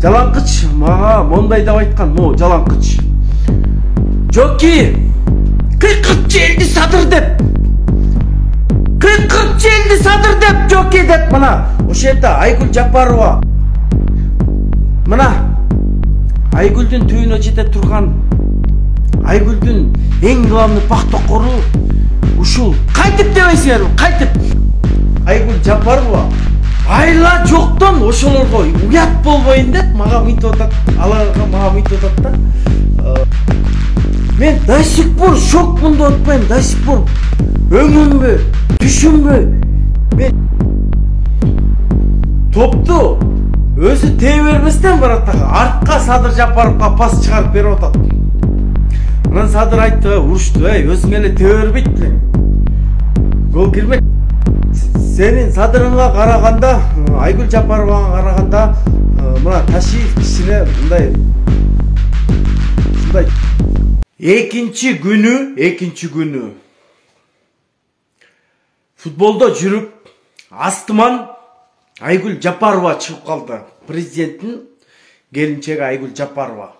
Жалаңкыч мага мондай деп айткан, мо жалаңкыч. Жоки, кыйкырт желди садыр деп. Кыйкырт желди садыр деп Жоки деп мына ошол жерде Айгүл Жапарова. Мына Айгүлдүн түйүнө жете турган Айгүлдүн эң главный пактокору ушул. Кайтып дебейсиңерби? Кайтып. Айгүл Жапарова айла жоктон ошолорго уят болбойн деп мага мынтип атат, аларга мага мынтип атат да. Мен до сих пор шокмун деп атпайм, до сих пор өңүмбү, түшүмбү. Мен топту өзү тээ бербестен барат дагы артка Садыр Жапаровго пас чыгарып берип атат. Анан Садыр айтты, урушту, өзүң эле тээ бербейт элең. Гол кирмек. Сенин Садырыңга караганда, Айгүл Жапаровага караганда, мына Ташиев кичине мындай экинчи күнү футболдо жүрүп астыман Айгүл Жапарова чыгып калды. Президенттин келинчеги Айгүл Жапарова.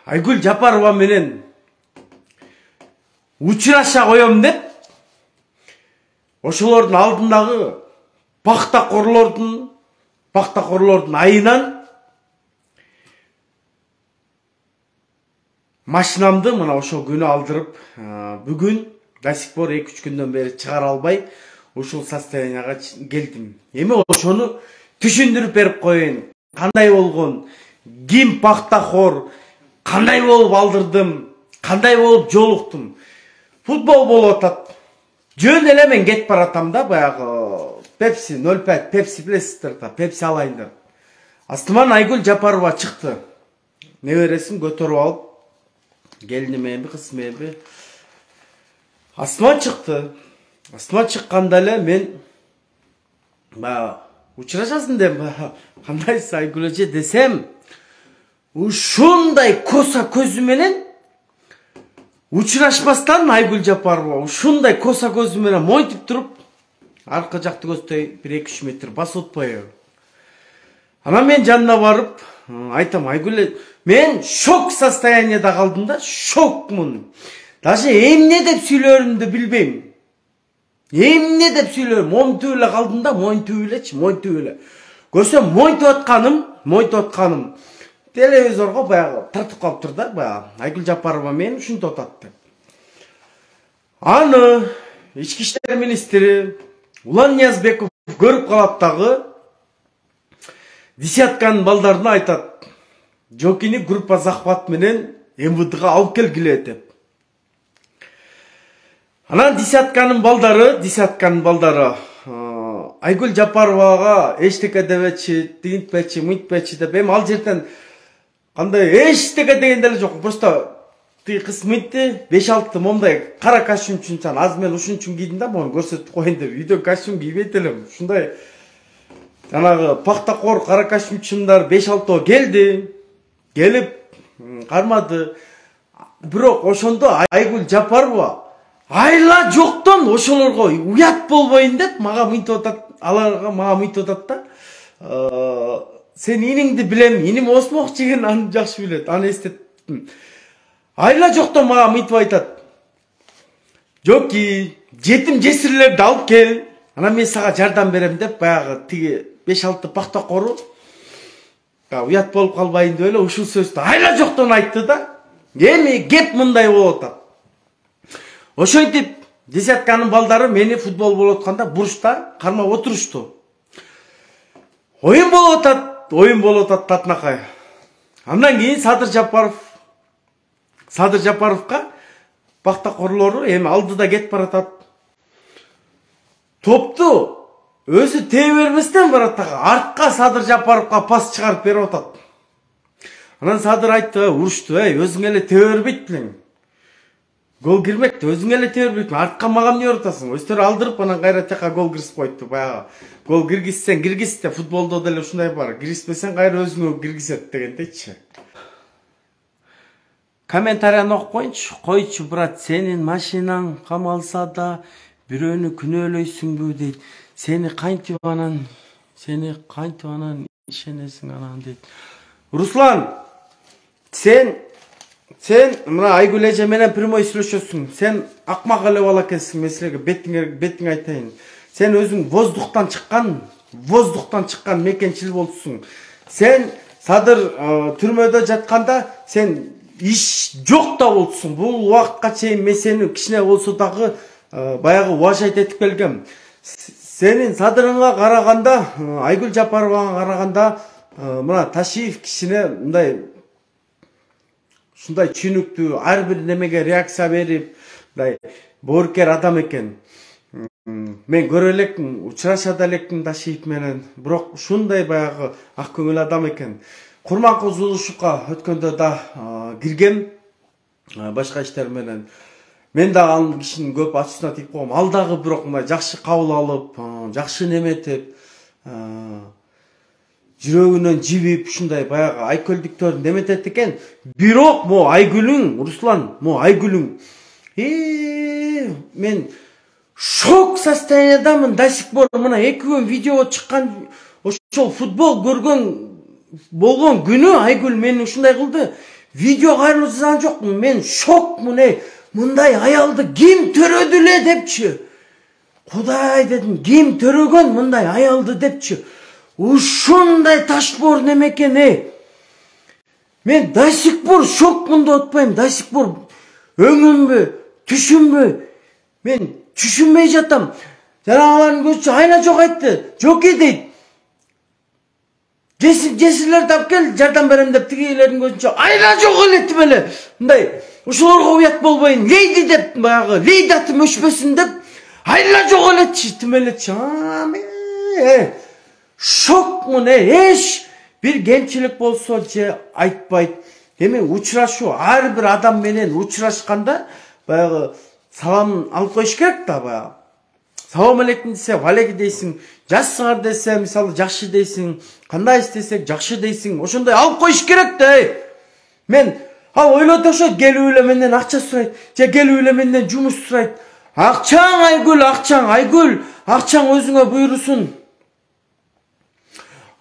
Айгүл Жапарова менен учураша коем деп ошолордун алдындагы пактакорлордун айынан машинамды мына ошол күнү алдырып, бүгүн до сих пор 2-3 күндөн бери чыгара албай ушул состоянияга келдим. Эми ошону түшүндүрүп берип коеюн. Кандай болгон, ким пактакор, кандай болуп алдырдым, кандай болуп жолуктум. Футбол болуп атат. Жөн эле мен кетип баратам да, баягы Пепси 05, Пепси билесиздер да, Пепси алайын деп. Астыман Айгүл Жапарова чыкты. Небересин көтөрүп алып, келинименби, кызменби. Астыман чыкты. Астыман чыкканда эле мен учурашасың деп, кандайсыз Айгүл эже десем, ушундай коса көзү менен учурашпастан Айгүл Жапарова ушундай коса көзү менен монтип туруп, арка жакты көздөй 1-2-3 метр басып атпайбы. Анан мен жанына барып айтам, Айгүл, мен шок состоянияда калдым да, шокмун. Даже эмне деп сүйлөрүмдү билбейм. Эмне деп сүйлөрүм, монтип эле калдым да, монтип эле. Көрсөм монтип атканым. Телевизорго баягы тартып калыптыр да, баягы Айгүл Жапарова мен ушинтип атат деп. Аны ички иштер министри Улан Ниязбеков көрүп калат дагы, десятканын балдарына айтат, Жокини группа захват менен МВДга алып келгиле деп. Анан десятканын балдары Айгүл Жапаровага эчтеке дебечи, тигинтпечи, мынтпечи деп, эми ал жерден кандай эчтеке деген деле жок. Просто тиги кыз мынтти 5-6 момдай кара костюмчун аз мен ушунчун кийдим да, мону көрсөтүп коеюн деп. Үйдө костюм кийбейт элем. Ушундай жанагы пактакор кара костюмчундар 5-6 келди. Келип кармады. Бирок ошондо Айгүл Жапарова айла жоктон ошолорго уят болбойн деп мага мынтип атат, аларга мага мынтип атат да. Сен иниңди билем, иним осмок жеген аны жакшы билет, аны эстеттим. Айла жоктон мага мынтип айтат. Жоки, жетим жесирлерди алып кел, анан мен сага жардам берем деп, баягы тиги 5-6 пактакору уят болуп калбайын деп эле ушул сөздү айла жоктон айтты да. Эми кеп мындай болуп атат. Ошентип десятканын балдары мени футбол болуп атканда бурчта кармап отурушту. Оюн болуп атат татынакай. Андан кийин Садыр Жапаровга пактакорлору эми алдыда кетип баратат. Топту өзү тээ бербестен барат дагы артка Садыр Жапаровго пас чыгарып берип атат. Анан Садыр айтты, урушту, өзүң эле тээ бербейт элең. Гол кирмекти, өзүң эле тээ бербейт, артка мага эмне өтөсүң? Өздөрү алдырып анан кайра тияка гол киргизип койду. Баягы гол киргизсең киргиз деп, футболдо деле ушундай бар. Киргизбесең кайра өзүңө киргизет дегендейчи. Комментарияны окуп коюнчу. Койчу брат, сенин машинаң камалса да бирөөнү күнөөлөйсүңбү дейт. Сени кантип анан Seni kантип анан ишенесиң анан дейт. Руслан, сен мына Айгүл эже менен прямой сүйлөшөсүң. Сен акмак эле бала экенсиң, меселеге бетиң айтайын. Сен өзүң воздухтан чыккан мекенчил болсуң. Сен садыр түрмөдө жатканда сен иш жок да болсуң. Бул убакытка чейин мен сени кичине болсо дагы баягы уважать этип келгем. Сенин садырыңга караганда, Айгүл Жапаровага караганда, мына Ташиев кичине ушундай түшүнүктүү, ар бир немеге реакция берип, мындай боорукер адам экен. Мен көрө элекмин, учураша да элекмин Ташиев менен, бирок ушундай баягы ак көңүл адам экен. Курманкуловка өткөндө да киргем, башка иштер менен. Мен дагы ал кишинин көп ачуусуна тийип койгом. Ал дагы бирок мындай жакшы кабыл алып, жакшы неметип, жүрөгүнөн жибип, ушундай баягы айкөлдүктөрүн неметет экен. Бирок мо Айгүлүң, Руслан, мо Айгүлүң. Мен шок состояниядамын до сих пор. Мына 2 күн видео чыккан, ошол футбол көргөн болгон күнү Айгүл мени ушундай кылды. Видео кайрылып жазган жокмун. Мен шокмун. Мындай аялды ким төрөдү эле депчи. Кудай дедим, ким төрөгөн мындай аялды депчи. Ушундай ташбор неме экен. Мен до сих пор шокмун деп атпайм, до сих пор өңүмбү, түшүмбү. Мен түшүнбөй жатам. Жанагылардын көзүчө айла жок айтты. Жоки дейт. Жесирлерди алып кел, жардам берем деп тигилердин көзүнчө айла жок эле тим эле. Мындай ушуларга уят болбойн, лейди деп баягы, лейди атым өчпөсүн деп айла жок элечи, тим элечи. Шокмун, эч бир кемчилик болсо же айтпайт. Эми учурашуу, ар бир адам менен учурашканда баягы салам алып коюш керек да баягы. Салам алейкум десе, валейкум дейсиң, жакшысыңар десе, мисалы жакшы дейсиң, кандай истесек жакшы дейсиң, ошондой алып коюш керек да. Мен ал ойлойт окшойт, келип эле менден акча сурайт, же келип эле менден жумуш сурайт. Акчаң Айгүл, Айгүл, акчаң өзүңө буйрусун.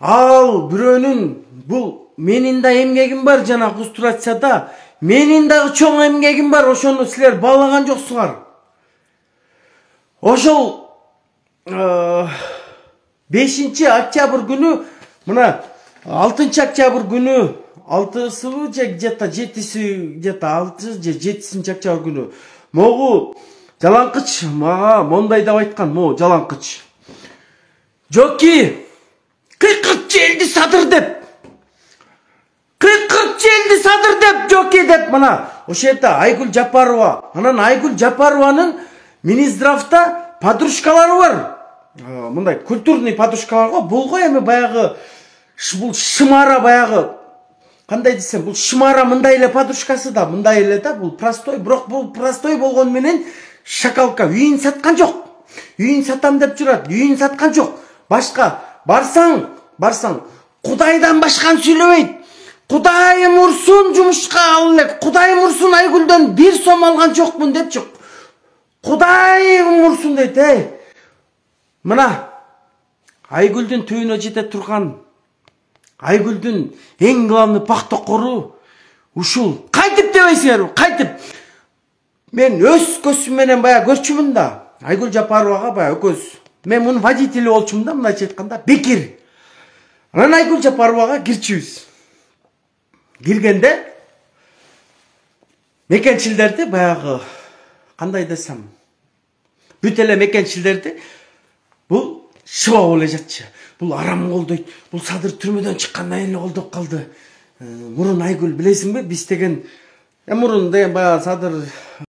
Ал бирөөнүн бул менин да эмгегим бар жана иллюстрацияда, менин дагы чоң эмгегим бар, ошону силер баалаган жоксуңар. Ошол 5 октябрь күнү, мына 6 октябрь күнү, 6-сы же где-то 7-си, где-то 6 же 7 октябрь күнү могу жалаңкыч мага мондай деп айткан, мо жалаңкыч. Жоки, кыйкыртчы элди садыр деп. Кыйкыртчы элди садыр деп, Жоки деп, мына ошол жерде Айгүл Жапарова. Анан Айгүл Жапарованын Минздравда подружкалары бар. Мындай культурный подружкалар го. Бул го эми баягы бул шымара баягы. Кандай десем, бул шымара мындай эле подружкасы да, мындай эле да, бул простой, бирок бул простой болгон менен шакалка үйүн саткан жок. Үйүн сатам деп жүрөт, үйүн саткан жок. Башка барсаң, Кудайдан башканы сүйлөбөйт. Кудайым урсун жумушка ал элек. Кудайым урсун Айгүлдөн 1 сом алган жокмун депчи. Кудайым урсун дейт, Мына Айгүлдүн түйүнө жете турган, Айгүлдүн эң главный пактокору ушул. Кайтип дебейсиңерби? Кайтип. Мен өз көзүм менен бая көрчүмүн да. Айгүл Жапаровага бая көз. Мен мунун водители болчумун да, мындайча айтканда, бекер. Анан Айгүл Жапаровага кирчүбүз. Киргенде мекенчилдерди баягы, кандай десем, бүт эле мекенчилдерди бул шыбап эле жатчы. Бул арам колдойт. Бул садыр түрмөдөн чыккандан эле колдоп калды. Мурун Айгүл билесиңби? Биз деген мурун деген баягы садыр